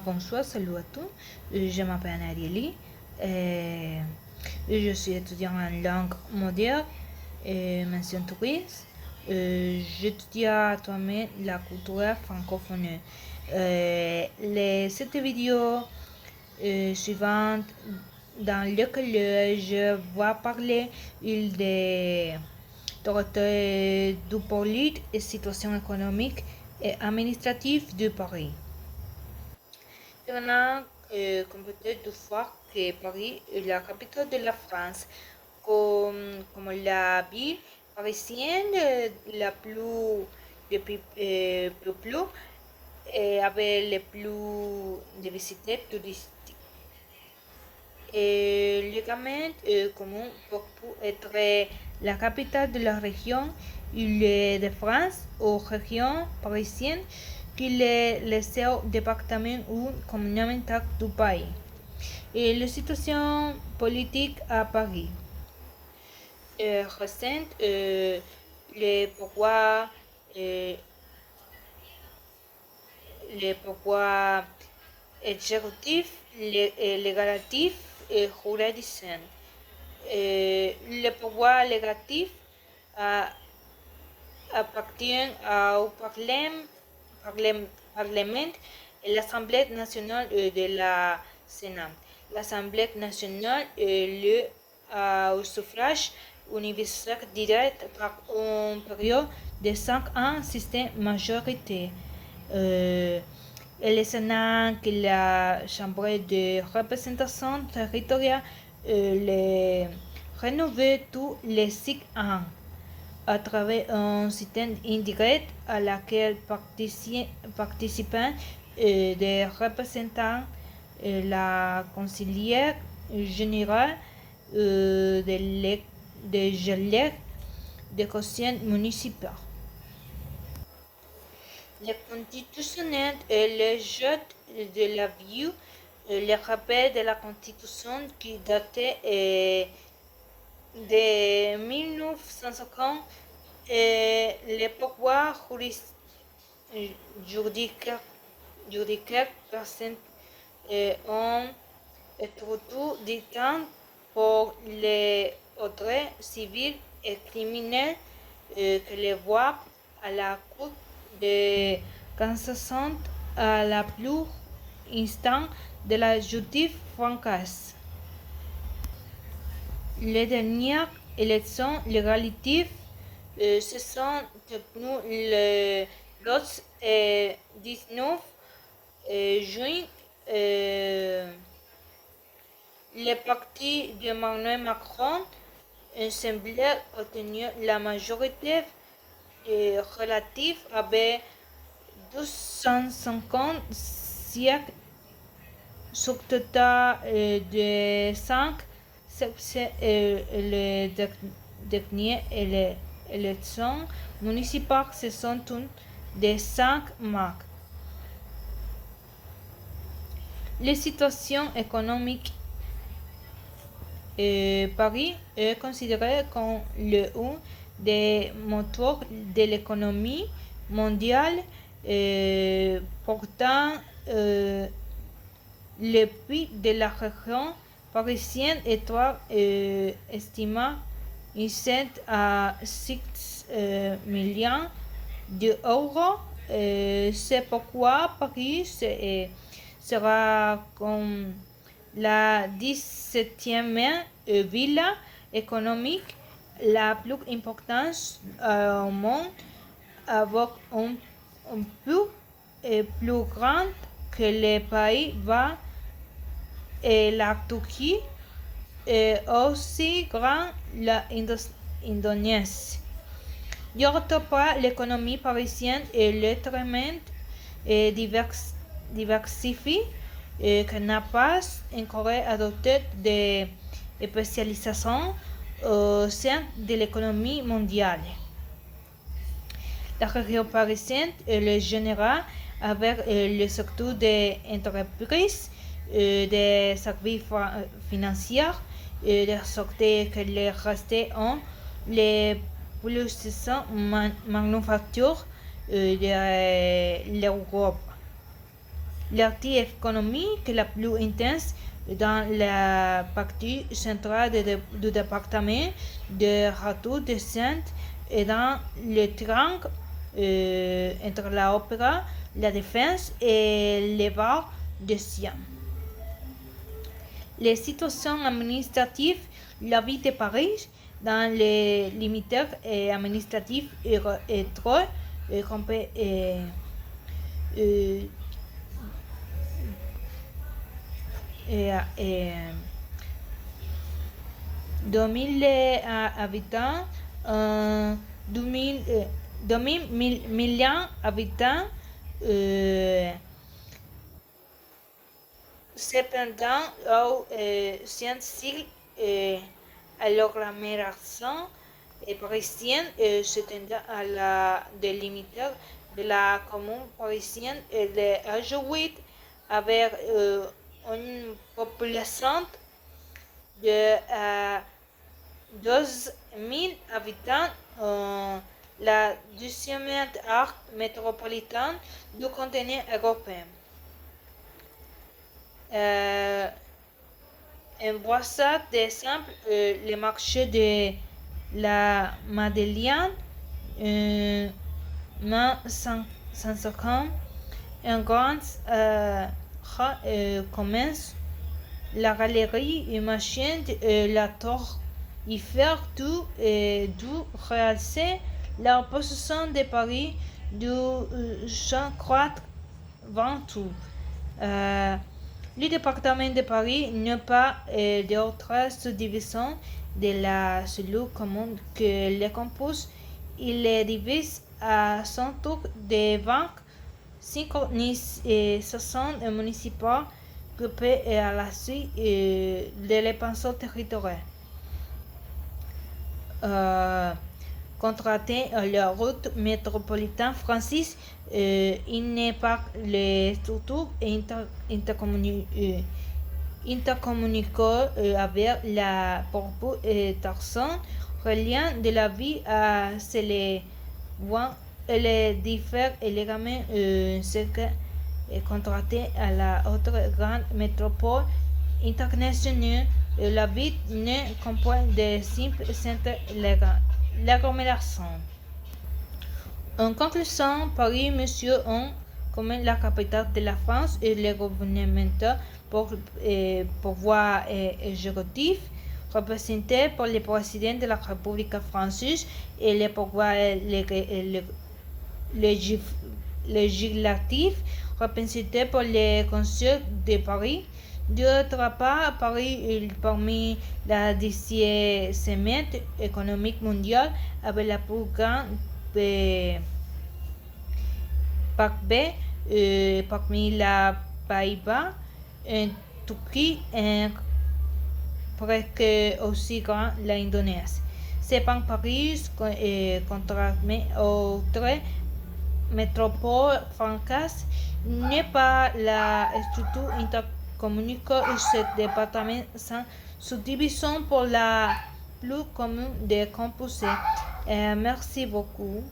Bonsoir, salut à tous. Je m'appelle Arieli. Je suis étudiant en langue mondiale et mention touriste. J'étudie actuellement la culture francophone. Cette vidéo suivante dans laquelle je vais parler des autorités du politique et situation économique et administrative de Paris. On a complété deux fois que Paris est la capitale de la France, comme la ville parisienne la plus peuplée et avec les plus de visiteurs touristiques. Légalement commun pour être la capitale de la région Île-de-France ou région parisienne qui est le seul département ou communauté du pays. Et la situation politique à Paris. Récente, les pouvoirs exécutifs, législatifs et juridiques. Le pouvoir législatif appartient au Parlement et l'Assemblée nationale de la Sénat. L'Assemblée nationale est élue au suffrage universel direct par une période de 5 ans système majorité. Et le Sénat, qui est la Chambre de représentation territoriale, les rénové tous les 6 ans à travers un système indirect à laquelle participent des représentants la conseillère générale des gelées des conseils municipaux. Le constitutionnel est le jeu de la vie, le rappel de la constitution qui datait de 1950 et les pouvoirs juridiques présents ont été du temps pour les ordres civils et criminels que les voient à la Cour de cassation à la plus instance de la justice française. Les dernières élections législatives se sont tenues le 12 et 19 juin. Le parti d'Emmanuel Macron semblait obtenir la majorité relative avec 250 sièges sur total de 5. Les dernières élections municipales se sont tenues de 5 mars. La situation économique Paris est considéré comme l'un des moteurs de l'économie mondiale. Pourtant, le PIB de la région parisienne est estimé à 6 millions d'euros. C'est pourquoi Paris sera comme la 17e ville économique la plus importante au monde, avec un peu plus grand que les Pays-Bas et la Turquie, et aussi grand la Indonésie. D'autre part, l'économie parisienne est lettrement diversifiée et que n'a pas encore adopté des spécialisations au sein de l'économie mondiale. La région parisienne est le général avec le secteur des entreprises, des services financiers, des secteurs que les restés ont les plus manufactures de l'Europe. L'activité économique la plus intense dans la partie centrale du département de Ratu de Sainte et dans le triangle entre l'Opéra, la Défense et les bars de Siam. Les situations administratives, la vie de Paris dans les limites administratifs est trop complexe. 2000 habitants, 2000 millions d'habitants. Cependant, au scientifique à l'agglomération parisienne s'étendant à la délimiter de la commune parisienne et de Ajouit avec une population de 12 000 habitants, la deuxième aire métropolitaine du continent européen. Un voisin d'exemple, le marché de la Madeleine, 150, un grand commerce, la galerie Imagine, la tour Eiffel, tout réaliser la position de Paris du Jean-Claude Ventoux. Le département de Paris n'a pas d'autres subdivisions de la cellule commune que les compose. Il est divisé à son tour de 25 organisations municipales groupées à la suite de l'expansion territoriale. Contraté à la route métropolitaine française, il n'est pas les structures intercommunicaux avec la proportion reliant de la vie à les voies et les différents éléments ce que est contraté à la autre grande métropole internationale. La ville ne comprend de simples centres l'agglomération. En conclusion, Paris mesure comme la capitale de la France et le gouvernement pour pouvoir exécutif représenté par le président de la République française et le pouvoir législatif représenté par le Conseil de Paris. D'autre part, Paris est parmi la 10e semaine économique mondiale avec la plus grande PACB parmi les Pays-Bas, en Turquie et presque aussi grand l'Indonésie. Cependant, Paris, contrairement aux autres métropoles françaises, n'est pas la structure intercommunale et ce département sans subdivision pour la plus commune des composés. Merci beaucoup.